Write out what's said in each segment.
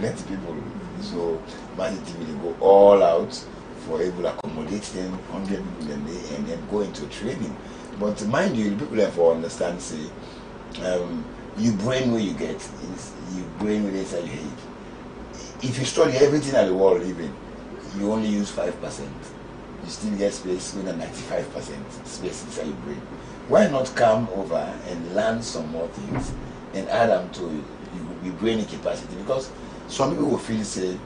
plenty people. So Mercy TV they go all out for able to accommodate them 100 people a day and then go into training. But mind you, people have to understand, say, you brain where you get is you brain where inside your head. If you study everything in the world living, you only use 5%. You still get space with a 95% space inside your brain. Why not come over and learn some more things and add them to your brain capacity? Because some people will feel say,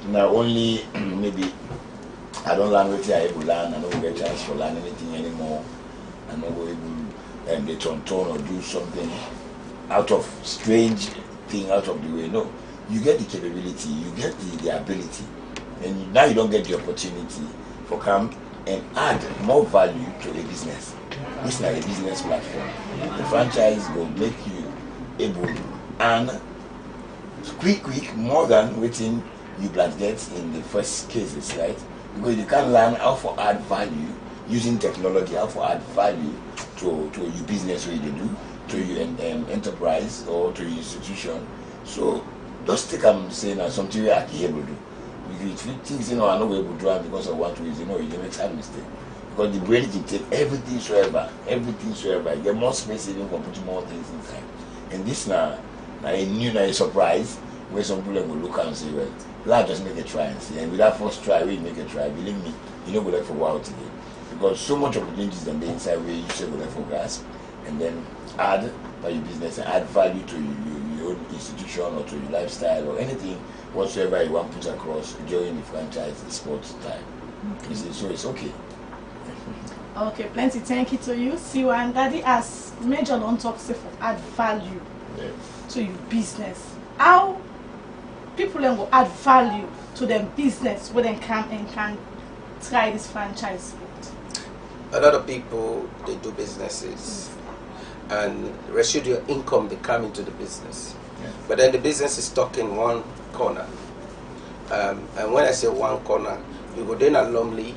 not only maybe I don't learn what I able to learn, I don't get a chance to learn anything anymore, I don't go able to turn or do something out of strange thing out of the way. No, you get the capability, you get the ability, and now you don't get the opportunity for come and add more value to a business. This is not a business platform. The franchise will make you able and quick more than waiting you plan get in the first cases, right? Because you can learn how to add value using technology, how to add value to your business where you do, to your enterprise or to your institution. So just take saying something you are able to do. If you think I'm not able to do it because of one reason, you make some mistake. Because the brain can take everything soever. You get more space even for putting more things inside. And this now a new surprise where some people will look and say, well, let's just make a try and see. And with that first try, we make a try. Believe me, you don't go there for a while today. Because so much opportunities on the inside where you should go there for grasp and then add by your business and add value to your own institution or to your lifestyle or anything whatsoever you want to put across during the franchise, the sports time. Okay. So it's okay. Okay, plenty. Thank you to you. See, and Daddy has majored on top say for add value to your business. How people then will add value to their business when they come and can try this franchise? A lot of people, they do businesses and residual income they come into the business. But then the business is stuck in one corner. And when I say one corner, you go down at Lumley,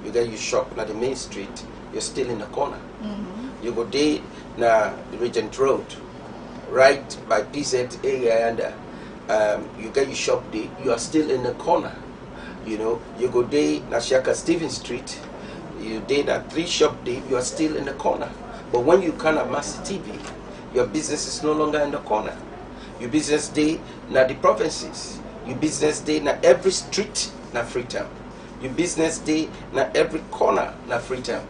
you get your shop at the main street, you're still in the corner. Mm-hmm. You go down na the Regent Road, right by PZ area, and you get your shop there, you are still in the corner. You know, you go there na Shaka Stephen Street, you did at 3 shop there, you are still in the corner. But when you come at Mercy TV, your business is no longer in the corner. Your business day na the provinces. Your business day na every street na Freetown. Your business day na every corner na Freetown.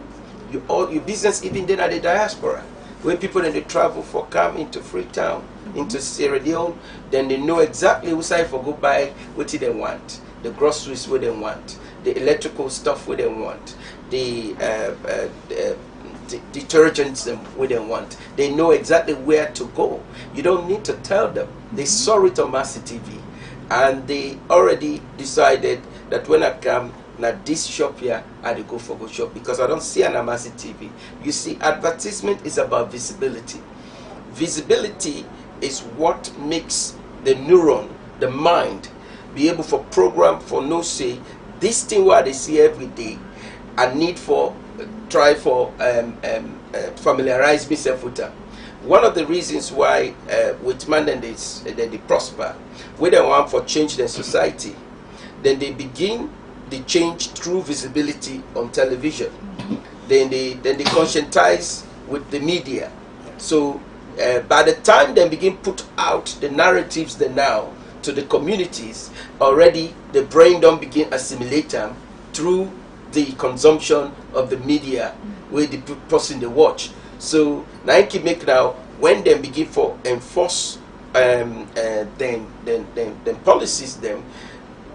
Your business even day na the diaspora. When people then they travel for come into Freetown, into Sierra Leone, then they know exactly who side for go buy what they want. The groceries where they want, the electrical stuff where they want, the detergents where they want. They know exactly where to go. You don't need to tell them. They saw it on Mercy TV, and they already decided that when I come now this shop here, I go for go shop because I don't see an Mercy TV. You see, advertisement is about visibility. Visibility is what makes the neuron, the mind, be able for program for no say this thing what they see every day. I need for try for familiarize myself with them. One of the reasons why with man and they prosper, when they want for change their society, then they begin the change through visibility on television. Then they conscientize with the media. So by the time they begin put out the narratives they now to the communities, already the brain don't begin assimilate them through the consumption of the media where the person they watch. So now I keep make now when they begin for enforce then policies them,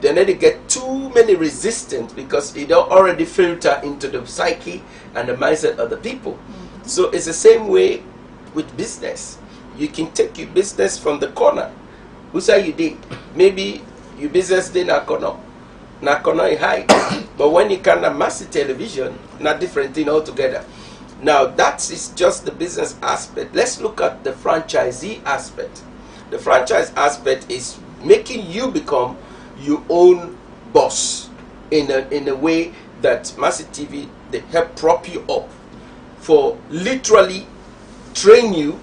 then they get too many resistance because it don't already filter into the psyche and the mindset of the people. So it's the same way with business. You can take your business from the corner. Who say you did? Maybe your business did not corner. Not corner high. But when you can have Mercy television, not different thing altogether. Now that is just the business aspect. Let's look at the franchisee aspect. The franchise aspect is making you become your own boss in a way that Mercy TV they help prop you up for literally train you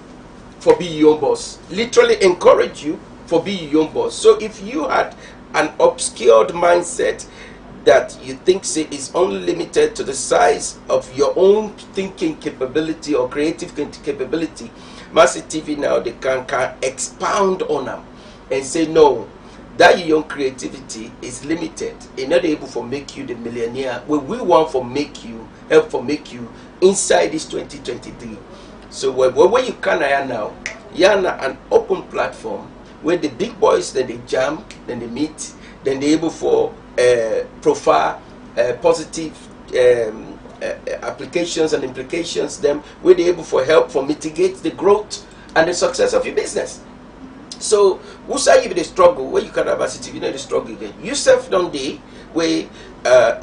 for being your own boss, literally encourage you for be your own boss. So if you had an obscured mindset that you think say is only limited to the size of your own thinking capability or creative capability, Mercy TV now they can expound on them and say no, that your own creativity is limited. It's not able to make you the millionaire. We want to make you, help for make you inside this 2023. So where you can now, you have an open platform where the big boys then they jam, then they meet, then they able for profile positive applications and implications them where they able for help for mitigate the growth and the success of your business. So who say you the struggle where you can have a you know the struggle again. You self done day where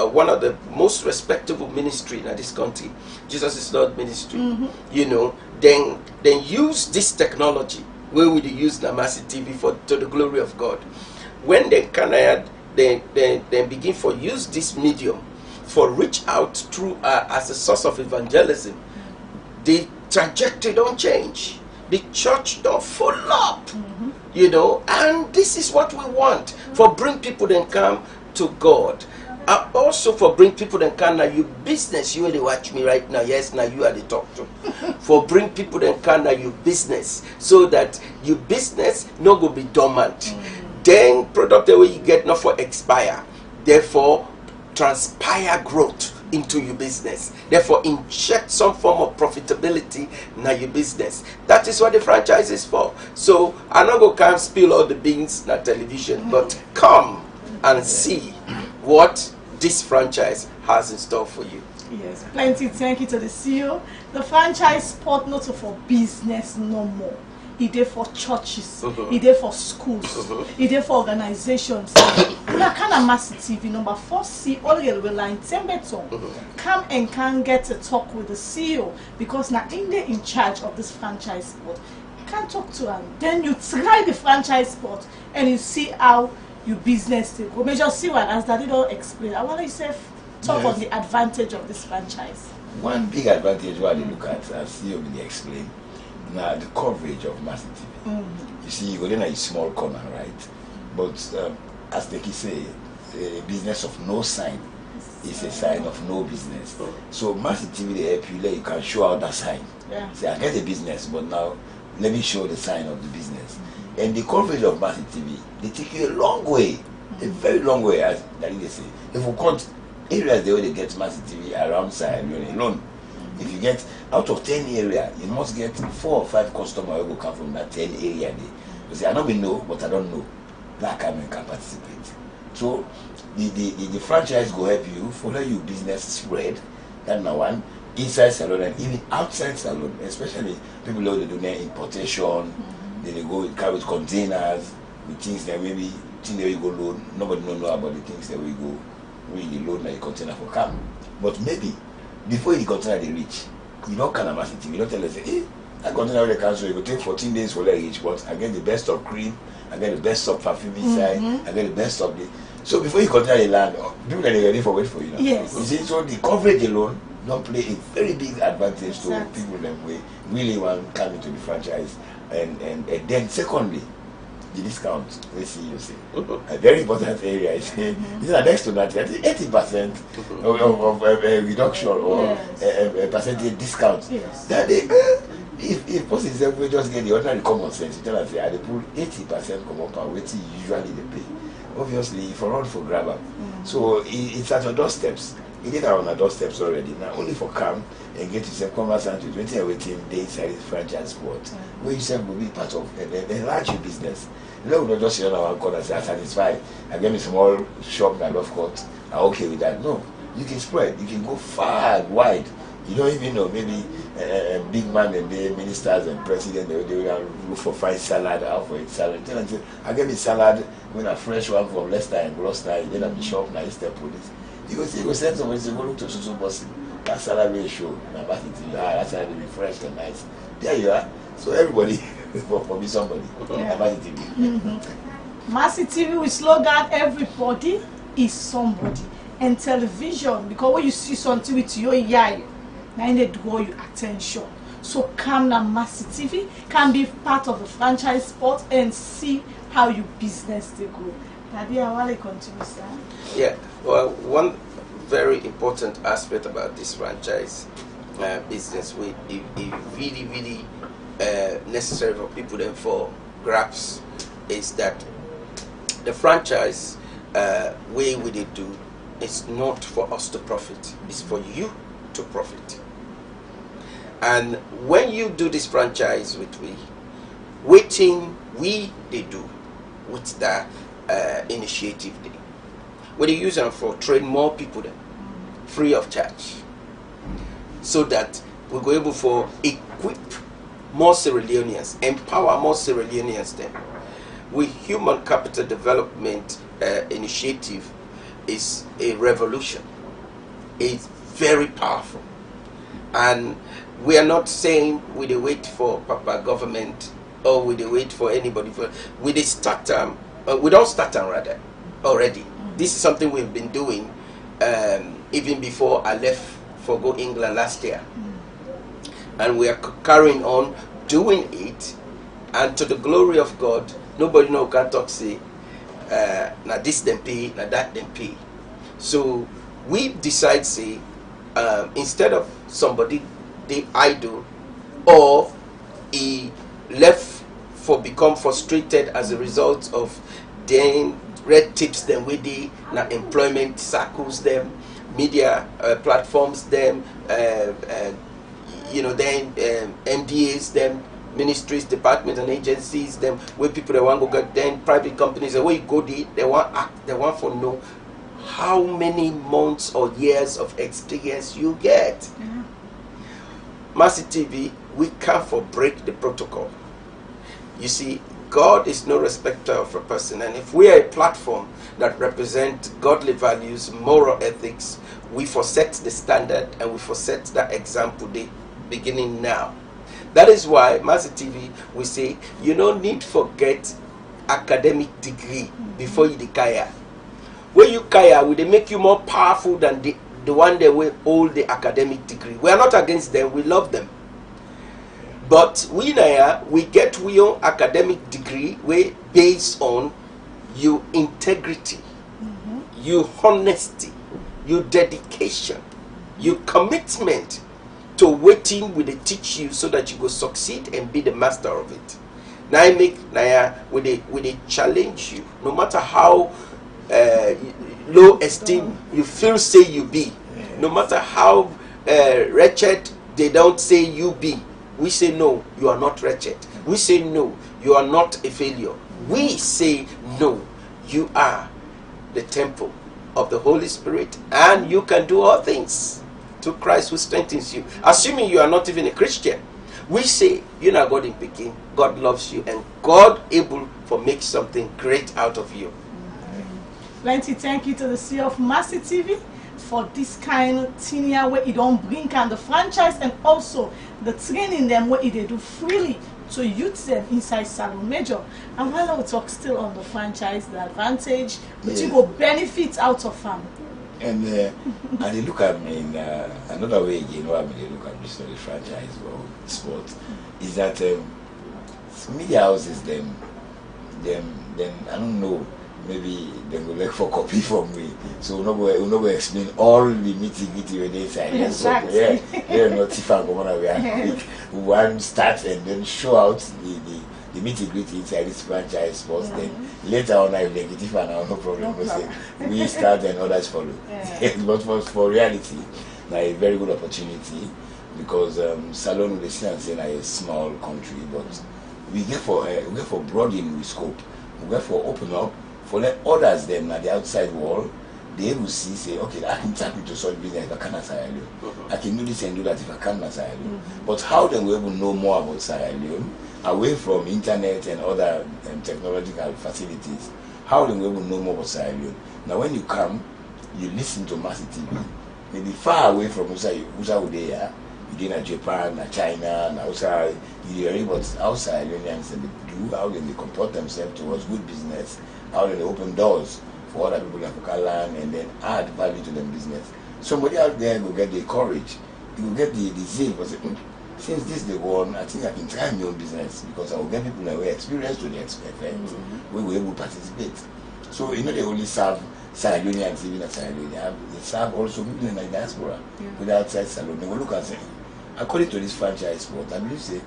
one of the most respectable ministry in this country, Jesus is Lord ministry, you know, then use this technology where we use the Mercy TV for to the glory of God. When they can then begin for use this medium for reach out through as a source of evangelism, the trajectory don't change. The church don't full up, you know, and this is what we want for bring people then come to God. Also for bring people then come now you business, you they watch me right now, yes, now you are the talk to. For bring people then come now you business, so that your business no go be dormant. Then product the way you get not for expire, therefore transpire growth into your business, therefore inject some form of profitability in your business. That is what the franchise is for. So I'm not going to come spill all the beans na television, but come and see what this franchise has in store for you. Yes, plenty. Thank you to the CEO. The franchise sport not for business no more. It there for churches, it there for schools, it there for organizations. That kind of Mercy TV number 4C all railway line Tembeton. Come and can get to talk with the CEO because now in charge of this franchise sport. You can talk to him. Then you try the franchise sport and you see how your business will go. Major see one as Daddy don't explain. I want you to talk on the advantage of this franchise. One big advantage what you look at, as CEO will explain. Now the coverage of Mercy TV. You see, you go in a small corner, right? But as they say, a business of no sign is a sign of no business. So Mercy TV they help you, you can show out that sign. Yeah. Say I get a business, but now let me show the sign of the business. And the coverage of Mercy TV, they take you a long way, a very long way, as they say. If we count areas the way they get Mercy TV around Sierra Leone alone. If you get out of 10 area, you must get 4 or 5 customers who will come from that 10 area. You say, I don't even know, but I don't know. That can participate. So the franchise will help you, follow your business spread. That's number one. Inside salon and even outside salon, especially people who do their importation, they go carry containers with things that maybe things that we go load. Nobody know about the things that we go really load like a container for come. But maybe before the container they reach, you don't kind of Mercy TV. You don't tell us, hey, that container they cancel, it will take 14 days for they reach, but I get the best of cream, I get the best of perfume inside, I get the best of the. So before you container the land, people are ready for wait for you now. Yes. You see, so the coverage alone don't play a very big advantage to people that we really want to come into the franchise. And then secondly, the discount, let's see you say. A very important area is these are next to that 80% of reduction or a percentage discount. Yes. That they, if possible, we just get the ordinary common sense. You tell us they pull 80% come up and what usually they pay. Obviously, for all for grabber. So it's at your doorsteps. It is on our doorsteps already. Now only for come and get yourself conversant with 20 waiting day inside this franchise sport. Where yourself will be part of and enlarge your business. You know, not just sit on our corner and say, I'm satisfied. I get me a small shop in Love Court. I'm okay with that. No. You can spread. You can go far and wide. You don't even know, maybe a big man and the ministers and president, they will look for fine salad, out for it salad. Tell them, I get me salad, when a fresh one from Leicester and Gloucester, then I'm shop, now Easter police. You go see, you go send somebody to go look to Susu Bossy. That salad will show. Now, that salad will be fresh and nice. There you are. So everybody, for me, somebody. Mercy TV. Mercy TV with slogan, everybody is somebody. And television, because when you see something with your eye, now they draw your attention. So come now, Mercy TV can be part of the franchise sport and see how your business they go. Daddy, I want to continue, sir. Yeah, well, one very important aspect about this franchise business, it really, really necessary for people then for grasp, is that the franchise way we did do is not for us to profit, it's for you to profit. And when you do this franchise with waiting we they do with the initiative day, we they use them for train more people then, free of charge, so that we go able for equip more Sierra Leoneans, empower more Sierra Leoneans then. With human capital development initiative is a revolution. It's very powerful, and we are not saying we dey wait for Papa government or we dey wait for anybody. We dey start we don't start them rather already. This is something we've been doing even before I left for go England last year, and we are carrying on doing it, and to the glory of God. Nobody no can talk say na this them pay, na that them pay. So we decide say instead of somebody they idle or he left for become frustrated as a result of then red tapes them with the na employment circles them, media platforms them, then MDAs them, ministries, departments and agencies, them where people they want to go get, then private companies, the way you go they want act, they want to know how many months or years of experience you get. Mercy TV, we can't for break the protocol. You see, God is no respecter of a person, and if we are a platform that represent godly values, moral ethics, we forset the standard and we forset that example day beginning now. That is why Mercy TV, we say you don't need to forget academic degree before you kaya. When you kaya, will they make you more powerful than the one that will hold the academic degree? We are not against them, we love them. But we get your academic degree based on your integrity, your honesty, your dedication, your commitment to waiting will they teach you so that you go succeed and be the master of it. Now I make will they challenge you, no matter how low esteem you feel say you be, no matter how wretched they don't say you be. We say no, you are not wretched. We say no, you are not a failure. We say no, you are the temple of the Holy Spirit, and you can do all things to Christ who strengthens you. Assuming you are not even a Christian, we say you're not God in Peking. God loves you, and God able to make something great out of you. Plenty thank you to the CEO of Mercy TV for this kind of thing here where it don't bring kind the franchise, and also the training them where they do freely to youth them inside Salon Major. And while we talk still on the franchise, the advantage, but you go benefit out of them. And they look at me in another way again, they look at this the franchise or sport, is that media houses them I don't know, maybe they will look for copy from me. So we'll not explain all the nitty-gritty when they say exactly. So they're not if I'm going to quick. One start and then show out the nitty-gritty inside this franchise sports. Then later on I negative and no problem. We start and others follow. But for reality, now a very good opportunity, because Salon they see and say a small country, but we get for broadening the scope. We get for open up for let others them at the outside world. They will see, say, okay, I can tap into such business if I can Sierra Leone. I can do this and do that if I can Sierra Leone. But how then we will know more about Sierra Leone, away from internet and other technological facilities? How then we will know more about Sierra Leone? Now when you come, you listen to Mercy TV, maybe far away from Usa they are, you in Japan, China, outside, you hear about outside Leoneans and they do, how they comport themselves towards good business, how they open doors for other people in Africa land and then add value to them business. Somebody out there will get the courage, you will get the zeal, since this they go on, I think I can try my own business because I will get people that were experienced to the event, we were able to participate. So you know they only serve Sierra Leoneans living in Sierra Leone. They serve also people in the diaspora with outside salon. They will look and say, according to this franchise sport, I believe say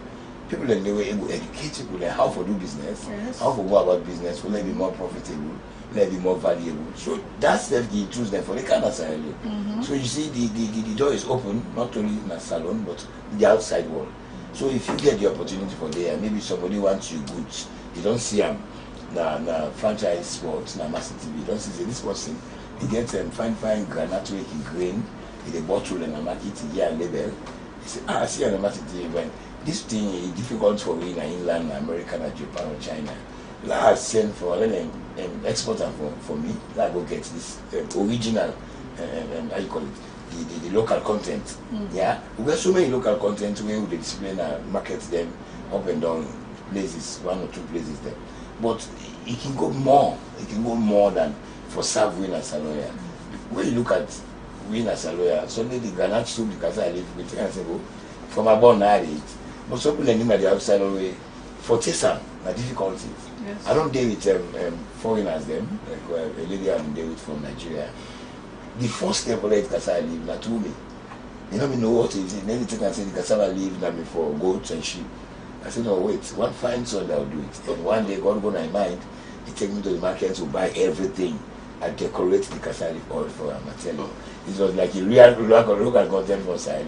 people that they were able to educate people like how to do business, how to go about business, will they be more profitable, will they be more valuable. So that's the choose them for the kind of Sierra Leone. So you see the door is open, not only in a salon but the outside world. So if you get the opportunity for there, maybe somebody wants you goods, you don't see them. Na franchise sports, na Mercy TV. You don't see this person, he gets fine granite grain in a bottle and a market here and label. He say, I see on the Mercy TV when this thing is difficult for me in England, America, Japan, or China. I send for an exporter for me. I go get this original, how you call it, the local content. Yeah, we got so many local content where we display and market them up and down places, 1 or 2 places there. But it can go more. It can go more than for serve win as a lawyer. When you look at win as a lawyer, suddenly the granite soup, the casa I live with, and say, from a born I eat. But some people at the outside way for Tessa, the difficulty. Yes. I don't deal with foreigners them, like a lady I deal with from Nigeria. The first step of the casa I live, not to me. You don't know what it is. Then you take and say the cassava leave now before goats and sheep. I said, no, wait, one fine son that will do it. And one day, God go in my mind, he take me to the market to buy everything and decorate the cassava oil for him. I tell you, it was like a real local content for Sierra.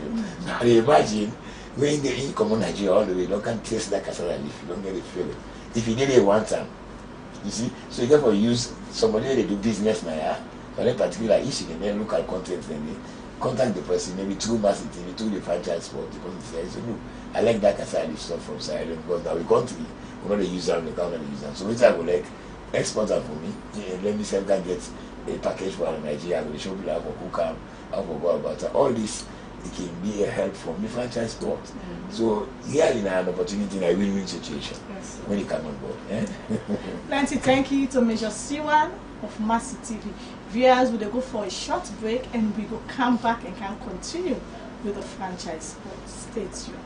Now, imagine when you come on Nigeria all the way, you don't taste that cassava leaf, you don't get the feeling. If you did it one time, you see, so you therefore use somebody they do business now, yeah, for that particular issue, and then local content, then they contact the person, maybe through Mercy TV, through the franchise sport, the person says, look, I like that cassava leaf stuff from Sierra because now we country, we're not the user, we can't use them. So which I would like export them for me, let me say I can get a package for Nigeria, I will show people how to cook them, how to go about it. All this, it can be a help from the franchise sport. So here in an opportunity in a win-win situation when you come on board. Plenty thank you to Major C1 of Mercy TV. Viewers, we'll go for a short break and we will come back and can continue with the franchise sport. Stay tuned.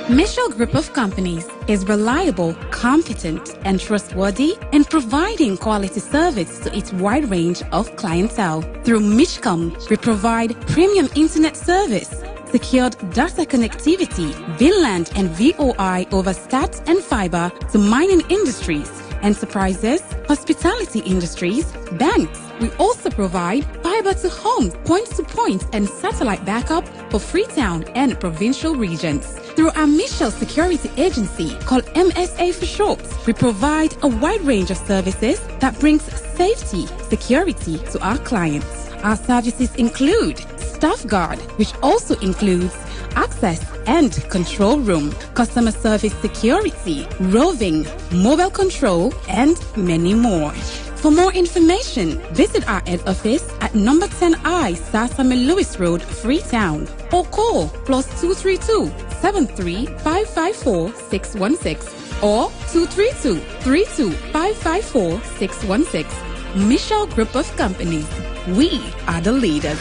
Michelle Group of Companies is reliable, competent, and trustworthy in providing quality service to its wide range of clientele. Through Mishcom, we provide premium internet service, secured data connectivity, VLAN and VOI over stats and fiber to mining industries, enterprises, hospitality industries, banks. We also provide fiber to home, point-to-point, and satellite backup for Freetown and provincial regions. Through our Michelle Security Agency, called MSA for short, we provide a wide range of services that brings safety, security to our clients. Our services include Staff Guard, which also includes access and control room, customer service security, roving, mobile control, and many more. For more information, visit our head office at number 10I Sasame Lewis Road, Freetown, or call +232 73554 616 or 232 32554 616. Michelle Group of Companies. We are the leaders.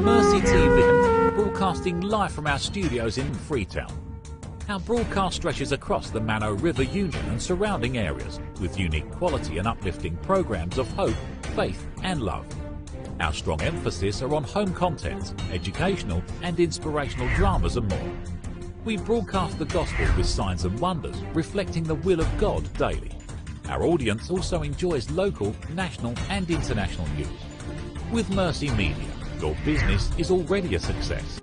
Mercy TV, broadcasting live from our studios in Freetown. Our broadcast stretches across the Mano River Union and surrounding areas with unique quality and uplifting programs of hope, faith and love. Our strong emphasis are on home content, educational and inspirational dramas and more. We broadcast the gospel with signs and wonders, reflecting the will of God daily. Our audience also enjoys local, national and international news. With Mercy Media, your business is already a success.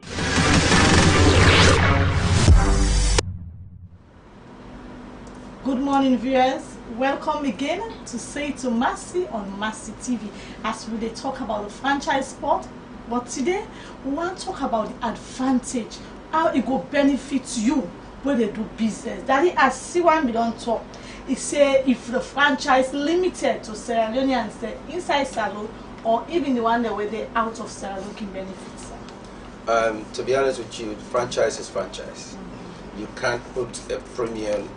Good morning, viewers. Welcome again to Say to Mercy on Mercy TV as we talk about the franchise sport. But today we want to talk about the advantage, how it will benefit you when they do business. That is, as C1 we don't talk. It say if the franchise limited to Sierra Leoneans inside Salon or even the one that were they out of Sierra Leone can benefit. To be honest with you, franchise is franchise. You can't put a premium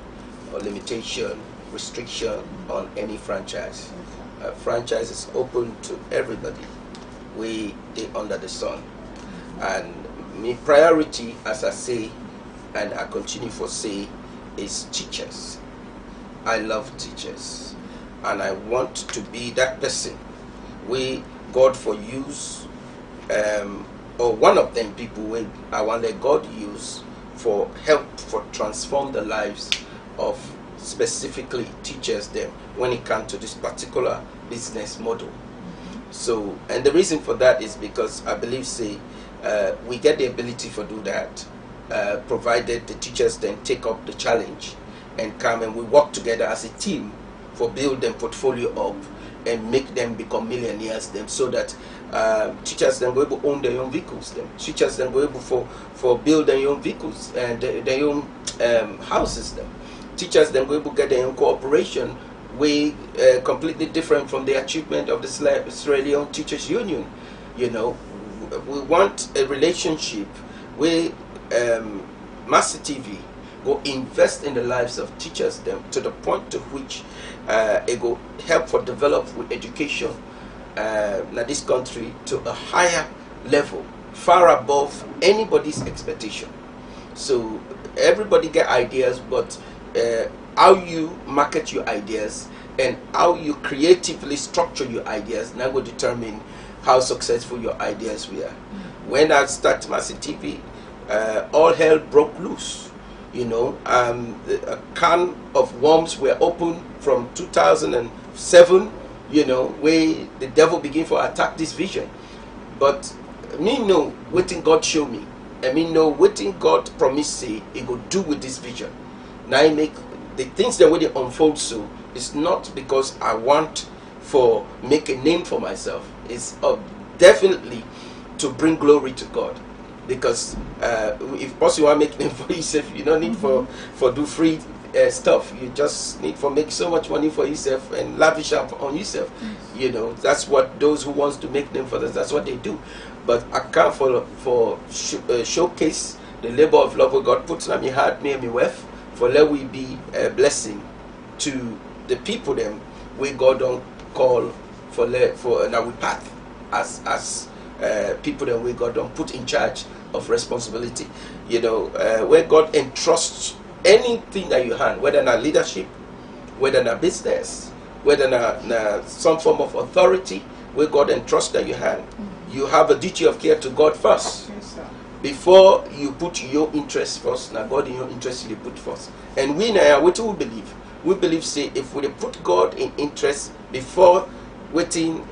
or limitation, restriction on any franchise. Franchise is open to everybody. They under the sun. And my priority, as I say, and I continue to say, is teachers. I love teachers, and I want to be that person we God for use, or one of them people where I want that God use for help for transform the lives of specifically teachers them when it comes to this particular business model. So, and the reason for that is because I believe we get the ability to do that, provided the teachers then take up the challenge and come and we work together as a team for build them portfolio up and make them become millionaires them, so that teachers then go able to own their own vehicles them. Teachers then go able for build their own vehicles and their own houses them. Teachers then go able to get their own cooperation way completely different from the achievement of the Sierra Leone Teachers Union. You know, we want a relationship where Mercy TV go invest in the lives of teachers them to the point to which it go help for develop with education in this country to a higher level, far above anybody's expectation. So everybody get ideas, but how you market your ideas and how you creatively structure your ideas now will determine how successful your ideas were. When I started Mercy TV, all hell broke loose. You know, a can of worms were opened from 2007, you know, where the devil began to attack this vision. But me know what God show me, and me know what God promised say he go do with this vision. Now I make the things that way they unfold, so it's not because I want for make a name for myself. It's definitely to bring glory to God. Because if possible, you want to make name for yourself, you don't need for do free stuff. You just need for make so much money for yourself and lavish up on yourself. You know, that's what those who wants to make name for this, that's what they do. But I can't showcase the labor of love that God puts on me heart, me and me wife, for let we be a blessing to the people them where God don't call for now we path as people that we God don't put in charge of responsibility. You know, where God entrusts anything that you hand, whether in leadership, whether in business, whether in some form of authority, where God entrusts that you hand, you have a duty of care to God first. Yes, sir. Before you put your interest first, now God in your interest you put first. And we now, what do we believe? We believe, say, if we put God in interest before waiting,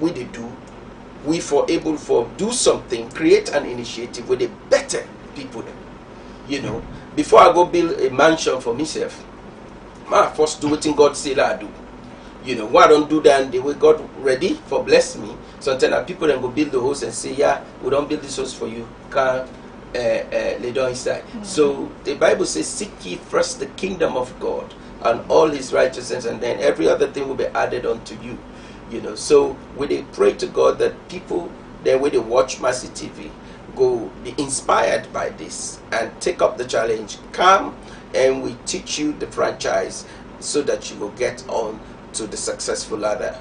we do, we for able for do something, create an initiative with a better people. You know, before I go build a mansion for myself, I first do what God say that I do. You know, why don't do that the way God ready for bless me? Sometimes people then go build the house and say, yeah, we don't build this house for you. Can't lay down inside. So the Bible says, seek ye first the kingdom of God and all his righteousness, and then every other thing will be added unto you. You know, so we they pray to God that people then when they watch Mercy TV go be inspired by this and take up the challenge. Come and we teach you the franchise so that you will get on to the successful ladder.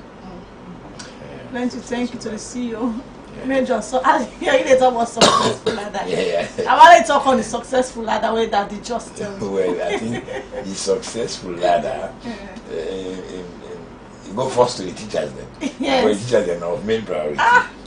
Plenty thank you to the CEO. Major, so I hear you talk about successful ladder. I want to talk on the successful ladder where that the just tell me. Well, I think the successful ladder you go first to the teachers then. Yes. But the teachers are of main priority.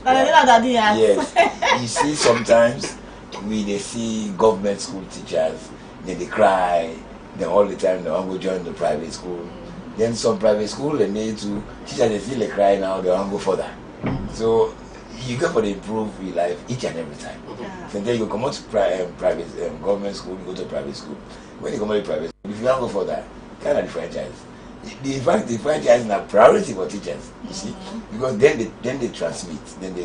Yes. You see, sometimes they see government school teachers, then they cry, then all the time they want to go join the private school. Then some private school they need to teachers they feel they cry now, they want to go further. So you go for the improve your life each and every time. Sometimes you come out to private government school, you go to private school. When you come out to private school, if you want to go further, kind of the franchise. In fact, the franchise is a priority for teachers. You see, because then they transmit, then they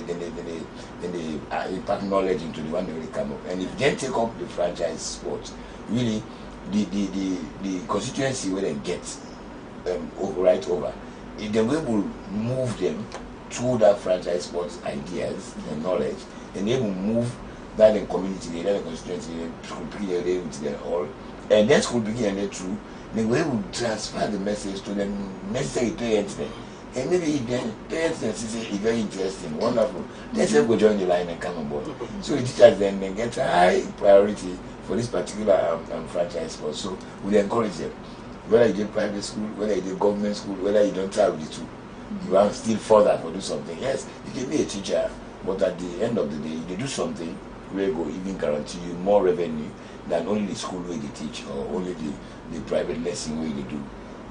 impact knowledge into the one they come up. And if they take up the franchise sport, really, the constituency where they get right over, if they will move them through that franchise sports ideas and knowledge, and they will move that in community, the constituency, they with them all, and then school begin and then through, then we will transfer the message to the necessary parents then. And maybe then parents then say it's very interesting, wonderful. Let's just go join the line and come on board. So the teachers then get high priority for this particular franchise sport. So we encourage them. Whether you do private school, whether you do government school, whether you don't try with the two, you want to still further for do something. Yes, you can be a teacher, but at the end of the day, they do something where go even guarantee you more revenue than only the school where they teach or only the private lesson where they do.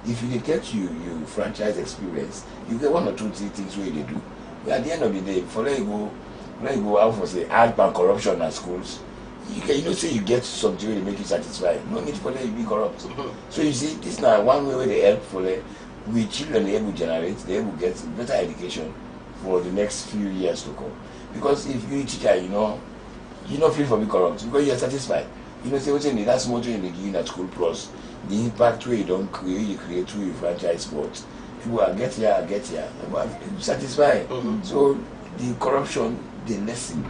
If you get you franchise experience, you get 1 or 2 things where they do. But at the end of the day, for let you go out for say art and corruption at schools, you say you get something where they make you satisfied. No need for them to be corrupt. So you see, this is now one way where they help for with children they able to generate, they able to get better education for the next few years to come. Because if you teacher, you know feel for being corrupt because you are satisfied. Say what's in that small thing they give you at school plus the impact where you don't create through your franchise sports. People are get here, satisfied. So the corruption, the lesson.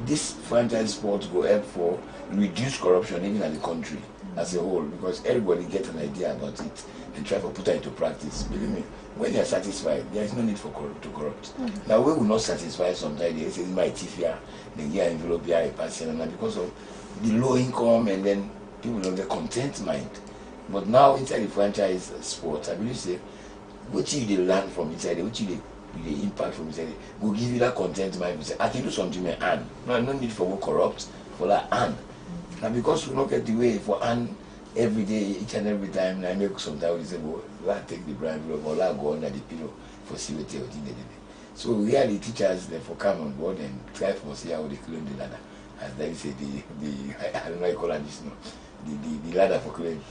This franchise sport will help for reduce corruption even in the country as a whole because everybody get an idea about it and try to put it into practice. Believe me, when they are satisfied, there is no need for to corrupt. Now we will not satisfy sometimes. They say my teeth here, they get envelope here, a person, and because of the low income and then people don't get content mind. But now inside the franchise sport, I believe say what you they learn from inside, what you the impact from inside will give you that content mind. Say I can do something my hand. No need for go corrupt for that hand. Now because we don't get the way for hand every day, each and every time, and I make sometimes we say, well, let's take the brand or let's go under the pillow for see what they do. So we are the teachers therefore come on board and try for see how they climb the ladder. As they say I don't know how you call it this the ladder for claim.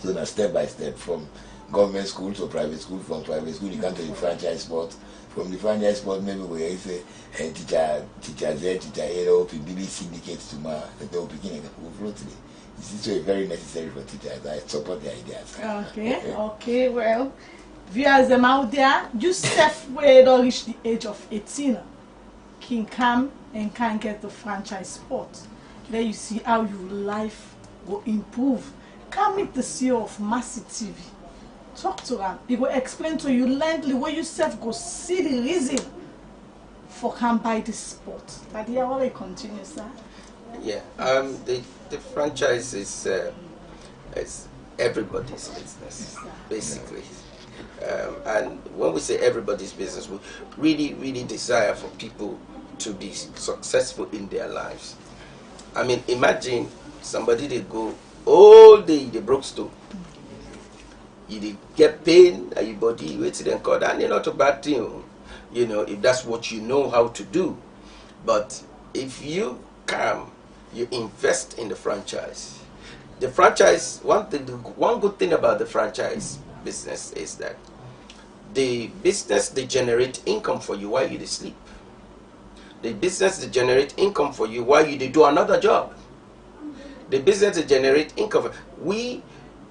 So now step by step from government school to private school, from private school you come to the franchise sport, from the franchise sport maybe where you say teacher Z, teacher A, BBC syndicates to my they will begin to flow today. This is very necessary for teachers. I support the ideas. Okay, well, viewers them out there, just step where they don't reach the age of 18 can come and can get the franchise sport. Then you see how your life will improve. Come meet the CEO of Mercy TV. Talk to them. He will explain to you lengthily where you self go see the reason for come buy this sport. But yeah, will continue, sir? Yeah. The franchise is everybody's business, basically. And when we say everybody's business, we really desire for people to be successful in their lives. I mean, imagine somebody they go all day they broke stone. You get pain at your body, you wait to them call, and it's not a bad thing, if that's what you know how to do. But if you come, you invest in the franchise. The franchise, one good thing about the franchise business is that the business they generate income for you while you sleep. The business they generate income for you while you do another job. The business they generate income. We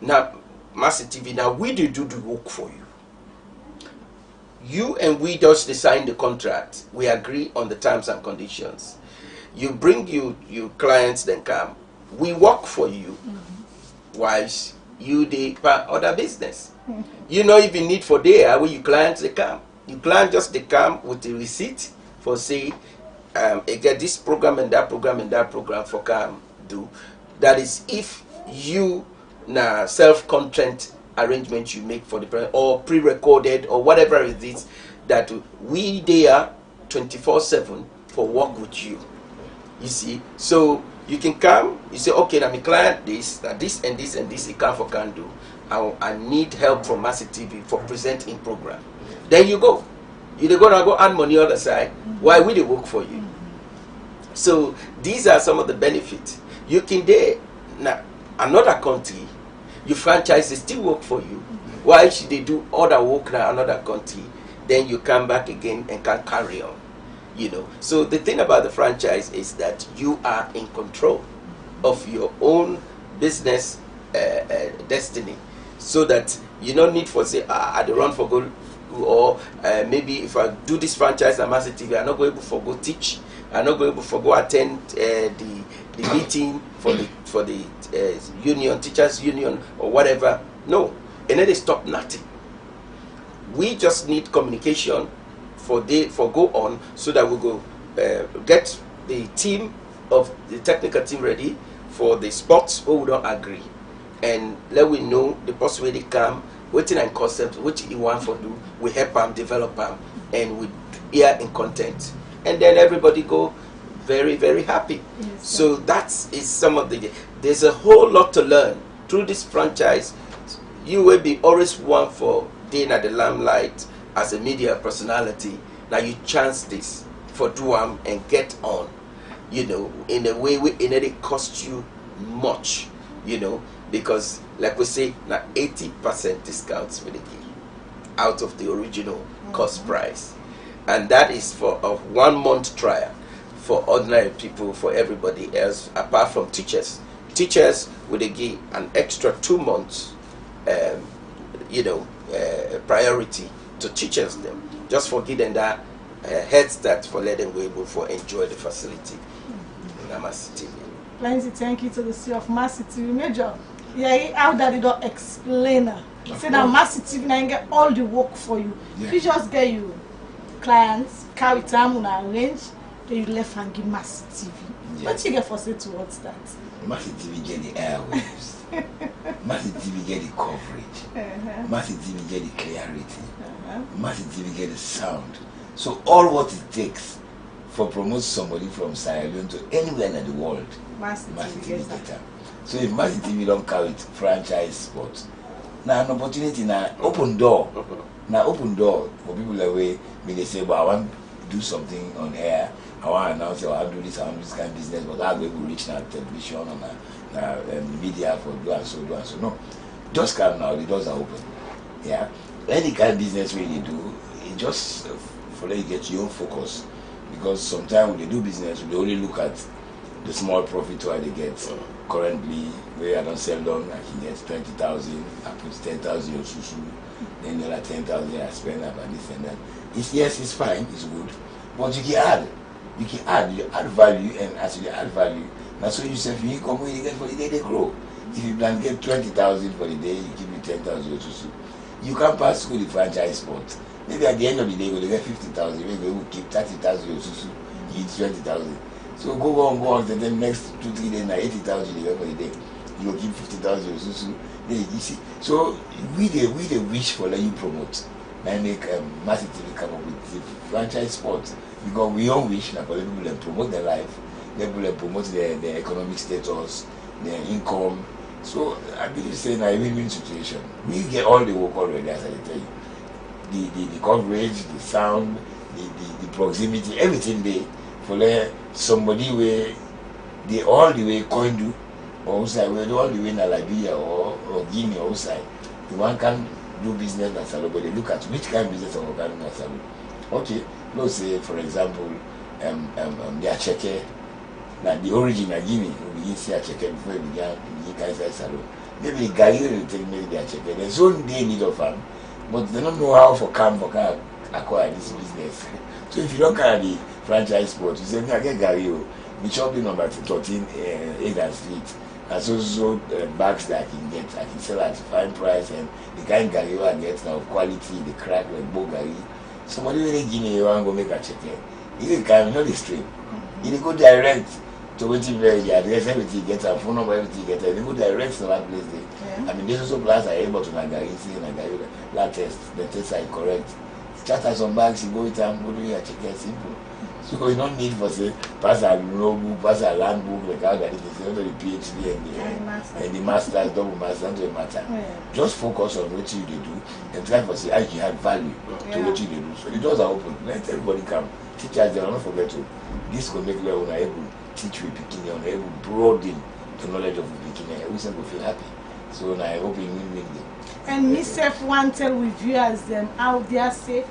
now Mercy TV now we do the work for you. You and we just sign the contract. We agree on the terms and conditions. You bring you clients then come. We work for you. Whilst you the other business. You know if you need for there where you clients they come. You client just they come with the receipt for say get this program and that program and that program for come do. That is if you now self-content arrangement you make for the program or pre-recorded or whatever it is that we there 24/7 for work with you. You see, so you can come, you say, okay, now my client this and this and this he can do. I need help from Mercy TV for presenting program. Then you go. You're gonna go earn money on the side. Why will they work for you? So these are some of the benefits. You can there now another country, your franchise still work for you. Why should they do other work now another country? Then you come back again and can carry on. So the thing about the franchise is that you are in control of your own business destiny, so that you don't need for say I run for go or maybe if I do this franchise at Mercy TV, I'm not going to go teach, I'm not going to go attend the meeting for the union, teachers union or whatever. No, and then they stop nothing. We just need communication for go on, so that we go get the team of the technical team ready for the sports who we don't agree, and let we know the possibility come waiting and concept which he want for do. We help them develop them, and we hear in content, and then everybody go very, very happy. Yes, so that is some of the. There's a whole lot to learn through this franchise. You will be always one for being at the limelight as a media personality. Now you chance this for do and get on, you know, in a way it cost you much, you know, because like we say, now 80% discounts with the key out of the original cost price, and that is for a 1 month trial for ordinary people, for everybody else apart from teachers. Teachers will give an extra 2 months, priority to teachers them, just for giving that head start for letting them be able to enjoy the facility in Mercy TV. Plenty thank you to the CEO of Mercy TV. Major, yeah, how that you don't explain her. Say that Mercy TV now get all the work for you. Yeah. You just get you clients, carry time on arrange, then you left and give Mercy TV. Yeah. What you get for say towards that? Mercy TV get the airwaves. Mercy TV get the coverage. Mercy TV get the clarity. Mercy TV get the sound. So all what it takes for promote somebody from Sierra Leone to anywhere in the world, Mercy TV gets get that. them. So if Mercy TV don't carry it, franchise sports, now an opportunity, now open door. Now open door for people that way when they say, well, I want to do something on air, I want to announce, I want to do this, I want to do this kind of business, but how do we reach now television and media for do and so. No, just come now, the doors are open. Yeah, any kind of business where you do, it just for let you get your own focus, because sometimes when they do business, they only look at the small profit where they get. Currently, where I don't sell long, I can get 20,000, I put 10,000 on susu, then the other 10,000 I spend about this and that. Yes, it's fine, it's good, but you can add value, and as you add value, that's what you say for income when you get for the day they grow. If you plan get 20,000 for the day, you give me 10,000 or susu. You can pass through the franchise spot. Maybe at the end of the day, you get 50,000, maybe you will keep 30,000 or susu, you eat 20,000. So go on, and then next 2-3 days, now 80,000 you get for the day. You will keep 50,000 or susu. Then you see. So we the wish for let you promote. I make Mercy TV come up with the franchise sport, because we all wish that for people to promote their life, people to promote their economic status, their income. So I believe saying a win-win situation. We get all the work already, as I tell you. The coverage, the sound, the proximity, everything there for somebody where they all the way Koindu or outside, where all the way in Liberia or Guinea or outside. The one can do business in Salo, but they look at which kind of business or can do in Salo. Okay, let's say for example, their cheque, now the origin of Guinea, we begin to see a cheque before we begin to Salo. Maybe Gary will take maybe their cheque. There's only they need of them, but they don't know how for acquire this business. So if you don't carry the franchise sport, you say, I get Gary, we shop in number 13, 8th Street. And so bags that I can sell at a fine price, and the kind of Gary I get now, quality, the crack like Bo Gary. Somebody really give me, you want to go make a check. You can know the stream. You go direct to what you the address, everything you get, a phone number, everything you get, you go direct to that place there. Yeah. I mean, there's also plans are able to Nagari, see Nagari, lab test, the tests are correct. Charter some bags, you go with them, go do your check, simple. So you don't need for say pass a notebook, pass a land book, like how that it is under the PhD and the master's, double master's, don't matter. Yeah. Just focus on what you do and try for say how you add value to what you do. So the doors are open. Let everybody come. Teachers, they are not forget to. This will make you able to teach with beginning, able to broaden the knowledge of the beginning. We will feel happy. So now I hope you win. And myself want tell with viewers them out there say,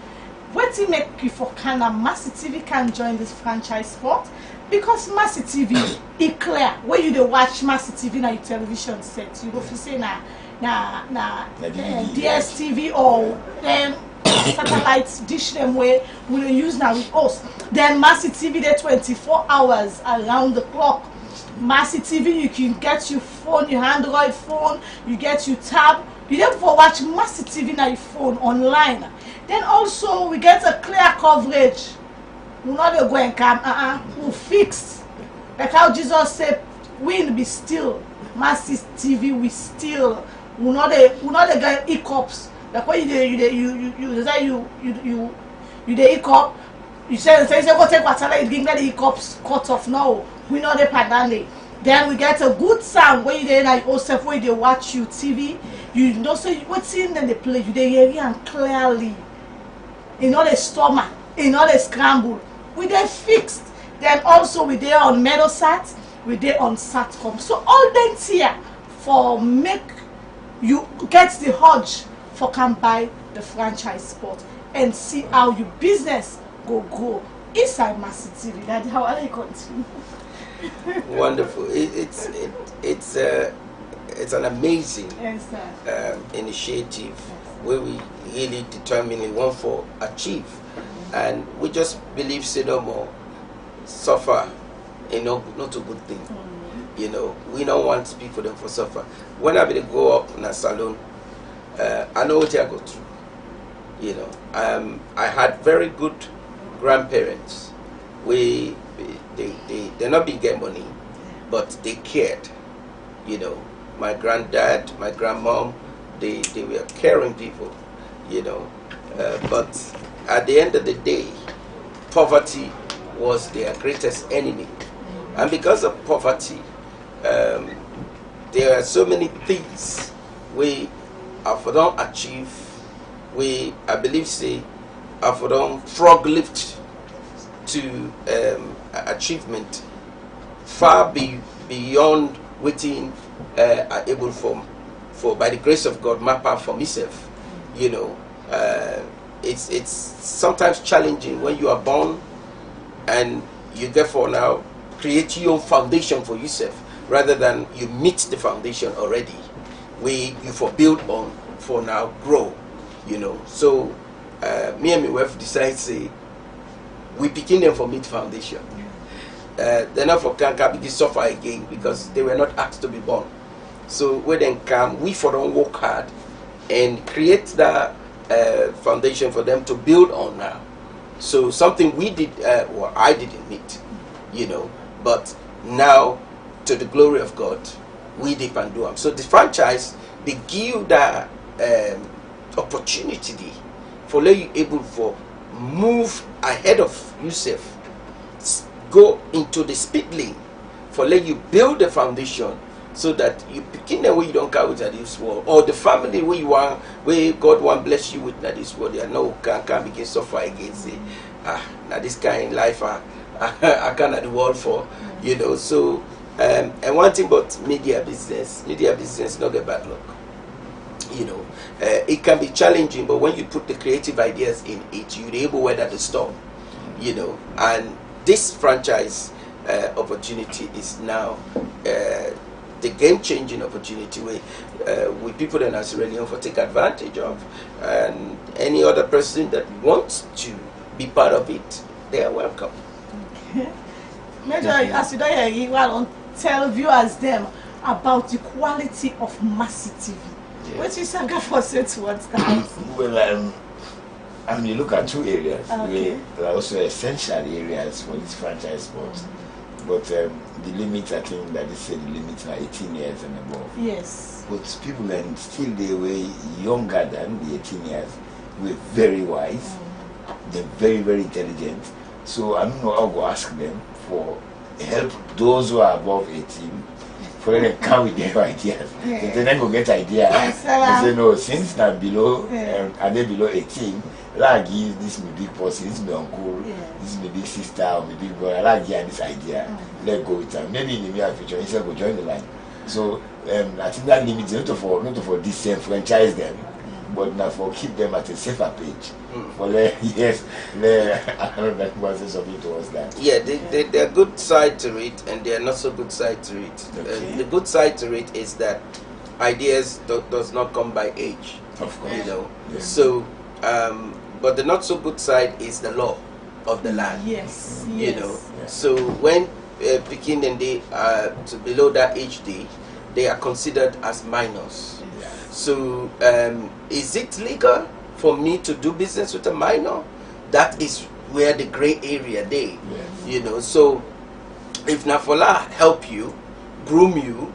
what do you make you for kind of Mercy TV can join this franchise sport? Because Mercy TV is clear. When you watch Mercy TV na your television set, you go to say na DSTV or satellite dish them way we use now with us. Then Mercy TV there 24 hours around the clock. Mercy TV, you can get your phone, your Android phone, you get your tab. You don't for watch Mercy TV on your phone online. Then also we get a clear coverage. We not go and come. We fix. Like how Jesus said, wind be still. Mercy TV we still. We not get hiccups. Like when you the hiccup. You say go take water, it give the hiccups cut off now. We know the pandemic. Then we get a good sound when you dey like yourself when they watch you TV. You know so what's in the play you dey hear and clearly. You know the stomach, you know the scramble. We dey fixed. Then also we dey on Medosat, we dey on Satcom. So all them here for make you get the urge for can buy the franchise spot and see how your business go grow inside Mercy TV. That's how I continue. Wonderful. It's an amazing initiative where we really determine we want to achieve, and we just believe say no more suffer, not a good thing. You know, we don't want people them for suffer. When I go up in a salon, I know what I go through. You know, I had very good grandparents. They're not big get money, but they cared. You know, my granddad, my grandmom, they were caring people. You know, but at the end of the day, poverty was their greatest enemy, and because of poverty, there are so many things we have not achieve. I believe say have not frog lift to achievement far beyond waiting able for by the grace of God map out for myself. You know, it's sometimes challenging when you are born and you therefore now create your own foundation for yourself rather than you meet the foundation already where you for build on for now grow. You know, so me and my wife decide say we begin them for mid foundation. They're not for can't begin suffer again because they were not asked to be born. So when they come, we for them work hard and create that foundation for them to build on now. So something we did, or I didn't meet, you know, but now to the glory of God, we did and do them. So the franchise, they give that opportunity for let you able for move ahead of yourself, go into the speed lane for let you build the foundation so that you begin the way you don't carry with this world or the family where you are where God want bless you with that this world. You know can begin suffer against it. Now this kind of life I cannot the world for, you know. So and one thing about media business not get bad luck. You know, it can be challenging, but when you put the creative ideas in it, you're able to weather the storm. You know, and this franchise opportunity is now the game-changing opportunity where with people that are really for take advantage of, and any other person that wants to be part of it, they are welcome. Major, as you don't hear, want to tell viewers them about the quality of Mercy TV. What is Sanga for say towards that? Well, I mean, you look at two areas. Okay. There are also essential areas for this franchise sport. But the limit, I think that they say the limits are 18 years and above. Yes. But people and still they were younger than the 18 years. We're very wise. They're very, very intelligent. So I don't know how to ask them for help those who are above 18. For them to come with their ideas. Yeah. They then go get ideas. Yes, they say, no, since they're below, and they're below 18, I'll give this my big person, this is my uncle, this is my big sister, or my big brother, I'll give this idea. Let's go with them. Maybe in the near future, instead go join the line. So I think that limit is not for disenfranchise them, but not for keep them at a safer page. For I don't know that say something towards that. Yeah, there are good side to it and there are not so good side to it. Okay. The good side to it is that ideas does not come by age. Of course. You know. Yeah. So but the not so good side is the law of the land. Yes. You know. Yeah. So when picking and they to below that age they are considered as minors. Yeah. So is it legal for me to do business with a minor? That is where the gray area they, so if Nafola help you, groom you,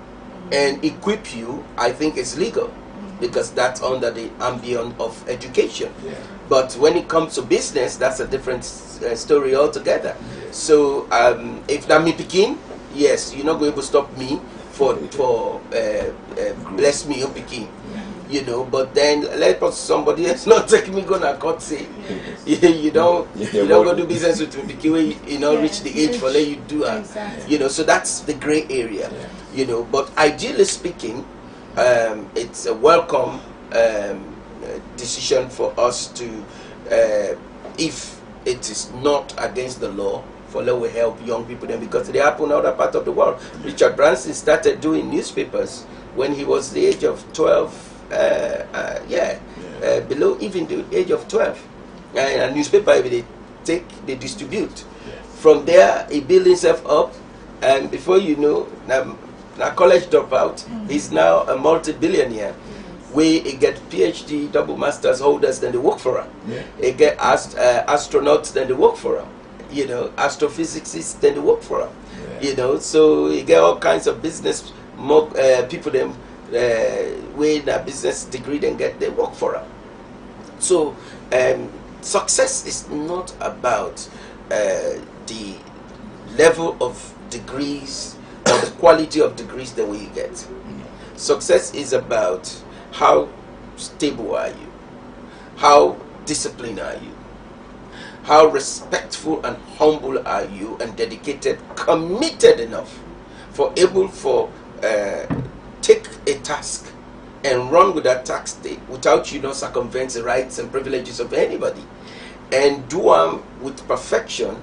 and equip you, I think it's legal, because that's under the ambient of education. Yeah. But when it comes to business, that's a different story altogether. Yeah. So if that me picking, yes, you're not going to stop me for bless me your picking. But then let somebody else not take me gonna court say you don't go do business with me because reach the age for let you do it. Exactly. So that's the gray area. But ideally speaking, it's a welcome decision for us to if it is not against the law, for let we help young people then, because they happen in other parts of the world. Richard Branson started doing newspapers when he was the age of 12, below even the age of 12. And a newspaper they distribute. From there he built himself up, and before you know, now college dropout, he's now a multi-billionaire. We get PhD, double masters holders, then they work for him. He get astronauts, then they work for him. Astrophysicists, then they work for him. So you get all kinds of business people them with a business degree, then they work for him. So success is not about the level of degrees or the quality of degrees that we get. Success is about how stable are you, how disciplined are you, how respectful and humble are you, and dedicated, committed enough for able for take a task and run with that task without circumvent the rights and privileges of anybody, and do them with perfection,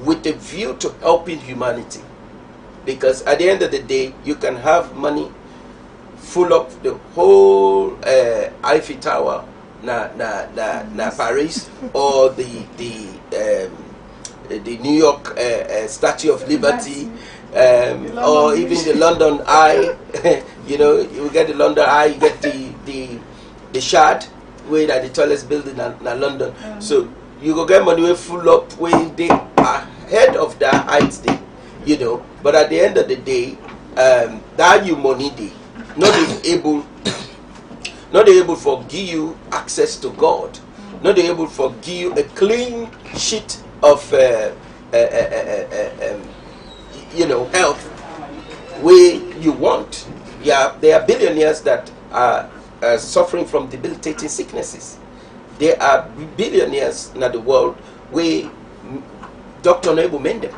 with a view to helping humanity. Because at the end of the day, you can have money full up the whole Eiffel Tower na Paris, or the New York Statue of Liberty, or even the London Eye. You get the London Eye, you get the Shard, where that the tallest building in London. So you go get money way full up where they are ahead of that heights day, But at the end of the day, that you money day, not able for give you access to God, not able for give you a clean sheet of health where you want. Yeah, there are billionaires that are suffering from debilitating sicknesses. There are billionaires in the world where doctor not able mend them.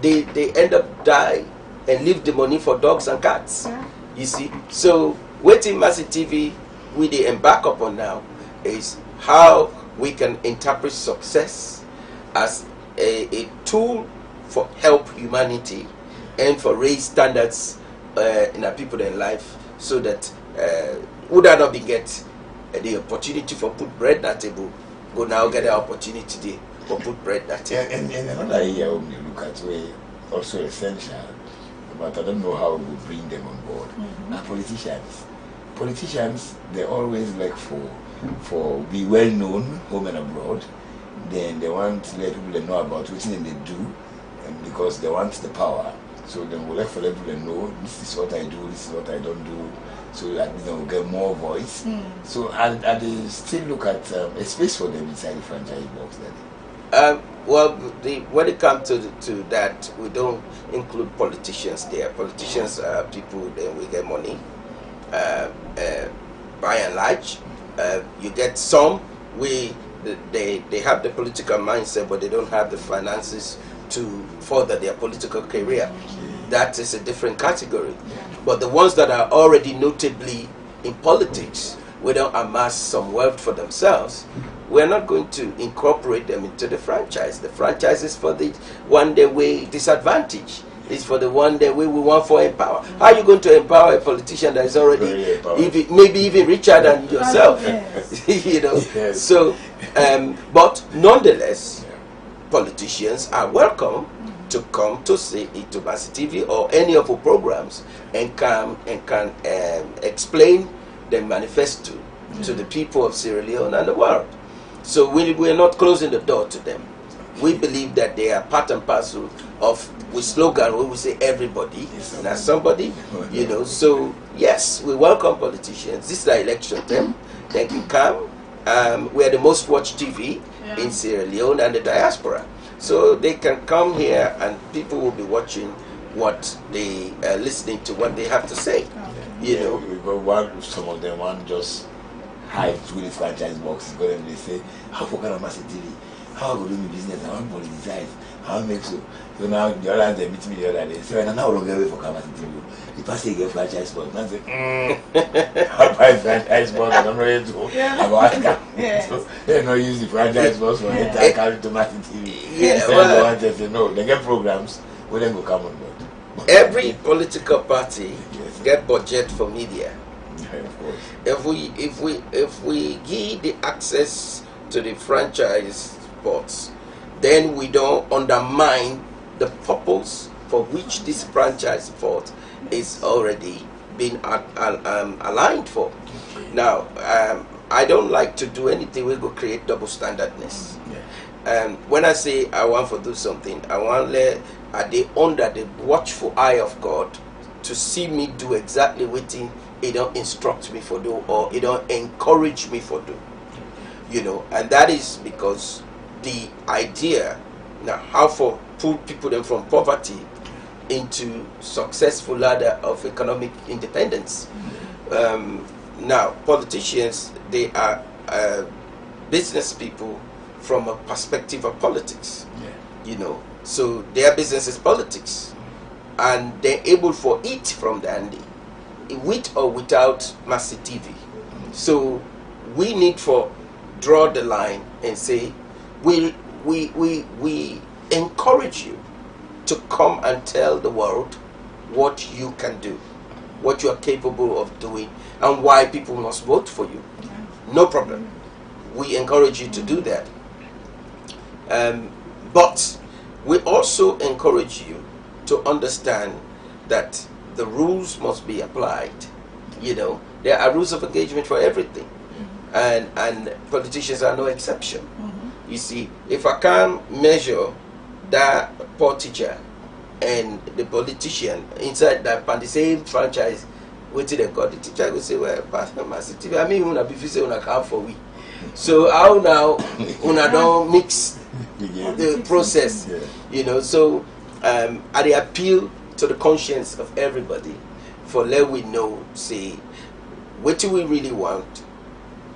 They end up die and leave the money for dogs and cats. You see, so waiting Mercy TV we they embark upon now is how we can interpret success as a tool for help humanity and for raise standards in our people in life, so that would I not be get the opportunity for put bread at table, go now get the opportunity for put bread at table. And another area when you look at way also essential, but I don't know how we bring them on board. Are politicians. Politicians, they always like for be well known home and abroad. Then they want to let people know about what they do, because they want the power. So they will like for people to know this is what I do, this is what I don't do, so that we'll get more voice. So and they still look at a space for them inside the franchise box then. When it comes to that, we don't include politicians there. Politicians are people then we get money. By and large, you get some they have the political mindset, but they don't have the finances to further their political career. That is a different category. But the ones that are already notably in politics, we don't amass some wealth for themselves, we're not going to incorporate them into the franchise. The franchise is for the one day way disadvantage. It's for the one day way we want for empower. How are you going to empower a politician that is already maybe even richer than yourself? Yes. Yes. So but nonetheless, politicians are welcome to come to say it to Mercy TV or any of our programs and come and can explain the manifesto to the people of Sierra Leone and the world. So we're not closing the door to them. We believe that they are part and parcel of we slogan where we say everybody not somebody, you know. So yes, we welcome politicians. This is the election term. They can come. We are the most watched TV in Sierra Leone and the diaspora. So they can come here and people will be watching what they are listening to, what they have to say. You know. Some of them want just hide through the franchise box. Go and they say, how for kind of Mercy TV? How I go do my business? I want to politicize. How I make so? So now the others they meet me the other day. So and now we'll get away for Mercy TV. The pastor get franchise box. Now say, I buy franchise box. I'm ready to. I go ask them. So they not use the franchise box for it. I carry to Mercy TV. Yeah, well, they say no. They get programs. We then go come on board. Every political party get budget for media. Yeah, of course. If we give the access to the franchise spots, then we don't undermine the purpose for which this franchise spot is already been aligned for. Now, I don't like to do anything we go create double standardness. When I say I want to do something, I want to are they under the watchful eye of God to see me do exactly what he don't instruct me for do or he don't encourage me for do. You know, and that is because the idea now how for pull people them from poverty into successful ladder of economic independence. Now politicians, they are business people from a perspective of politics. You know, so their business is politics, and they're able for it from the Andy, with or without Mercy TV. So we need for draw the line and say we encourage you to come and tell the world what you can do, what you are capable of doing, and why people must vote for you. No problem. We encourage you to do that. But we also encourage you to understand that the rules must be applied. You know, there are rules of engagement for everything, and politicians are no exception. You see, if I can't measure that poor teacher and the politician inside that and the same franchise, what did they call the teacher? Will say, well, Pastor Mercy TV, I mean, una be say una come for we. So how now una don't mix the process, you know? So I appeal to the conscience of everybody for let we know, say, what do we really want?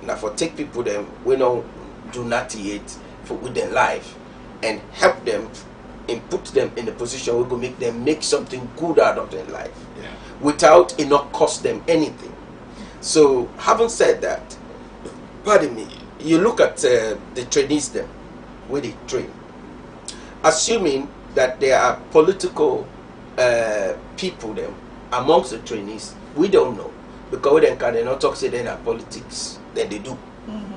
Now for take people them we don't do not yet for with their life and help them and put them in a position where we go make them make something good out of their life without it not cost them anything. So having said that, pardon me, you look at the trainees them where they train, assuming that there are political people them amongst the trainees, we don't know because we then cannot talk say they are politics, then they do.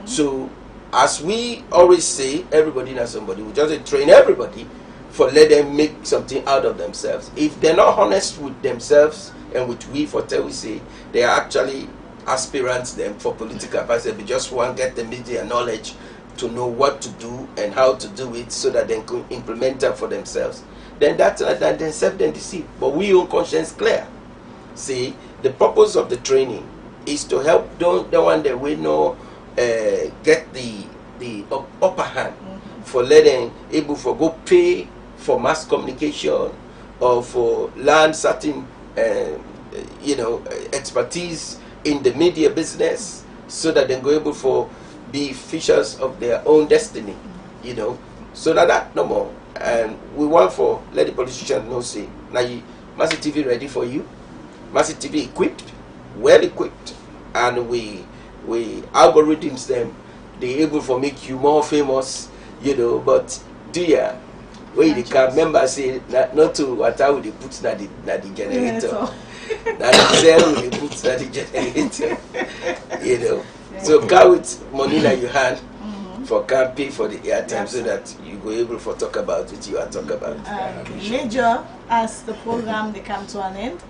So as we always say, everybody knows somebody. We just train everybody for let them make something out of themselves. If they're not honest with themselves and with we for tell we say they are actually aspirants them for political advice, we just want to get the media knowledge to know what to do and how to do it so that they can implement it for themselves. Then that then self then deceive. But we own conscience clear. See, the purpose of the training is to help the one that we know get the upper hand for letting able for go pay for mass communication or for learn certain expertise in the media business so that they go able for be fishers of their own destiny, you know, so that no more. And we want for let the politicians know say now Mercy TV ready for you, Mercy TV equipped, well equipped, and we algorithms them they able for make you more famous, you know. But do ya where you can remember say not to what I would put na the generator. Now the cell will put na the generator, you know. So go with money that you had for can pay for the airtime so that you we're able to talk about what you are talking about. Major, as the program they come to an end,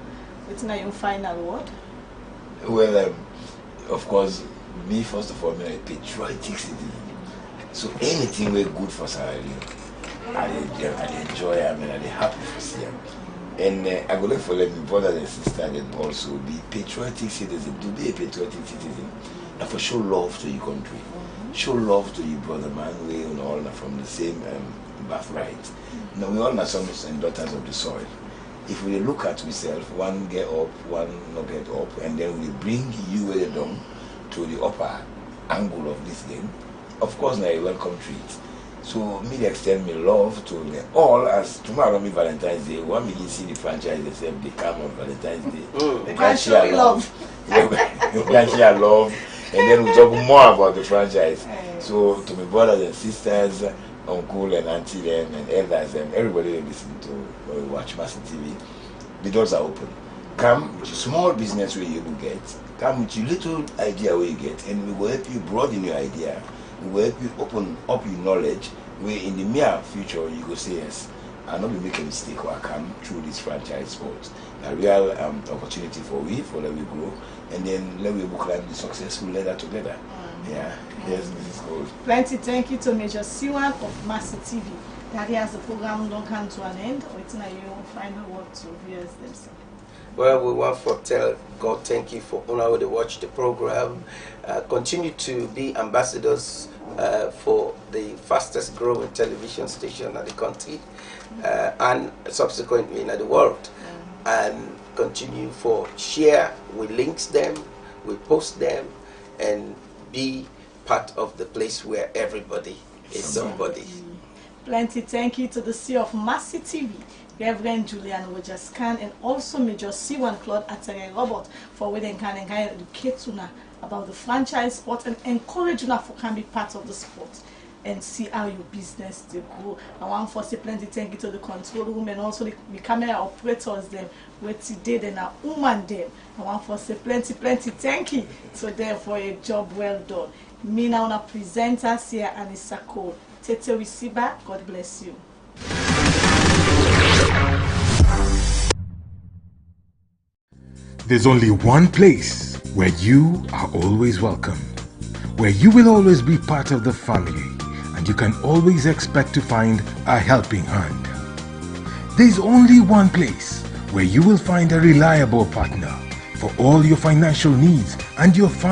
what's now your final word? Well, of course, me first of all, I'm a patriotic citizen. So anything we're good for Sierra Leone, I enjoy them and I'm happy for see them. And I would like for them, my brothers and sisters, and also be patriotic citizens. To be a patriotic citizen, and for show love to your country, show love to your brother man. We all are from the same birthright. Now we all are sons and daughters of the soil. If we look at ourselves, one get up, one not get up, and then we bring you down to the upper angle of this thing, of course now you welcome treat. So me extend me love to them all. As tomorrow me Valentine's Day, one me see the franchise they come on Valentine's Day. They can share love. You can share love, and then we talk more about the franchise. So to my brothers and sisters, uncle and auntie them and elders and everybody that listen to watch Mercy TV, the doors are open. Come with your small business where you will get. Come with your little idea where you get, and we will help you broaden your idea. We will help you open up your knowledge where in the near future you go say yes, and not be make a mistake or come through this franchise sports. A real opportunity for that we grow, and then let we climb the successful ladder together. Yeah, yes, this is good. Plenty thank you to Major C1 of Mercy TV. That as the program don't come to an end, or it's now your final word to viewers themselves. Well, we want to tell God thank you for allowing to watch the program. Continue to be ambassadors for the fastest growing television station in the country and subsequently in the world. And continue for share, we links them, we post them, and be part of the place where everybody is somebody. Plenty thank you to the CEO of Mercy TV, Reverend Julian Rogers Khan, and also Major C1 Claude Atere Robert for where they can educate you about the franchise sport and encourage you for can be part of the sport and see how your business they grow. I want to say plenty thank you to the control room and also the camera operators them where today and a woman them. I want to say plenty thank you to them for a job well done. Me now na presenters here and Isako. Tete Wisiba, God bless you. There's only one place where you are always welcome, where you will always be part of the family, and you can always expect to find a helping hand. There's only one place where you will find a reliable partner for all your financial needs and your family.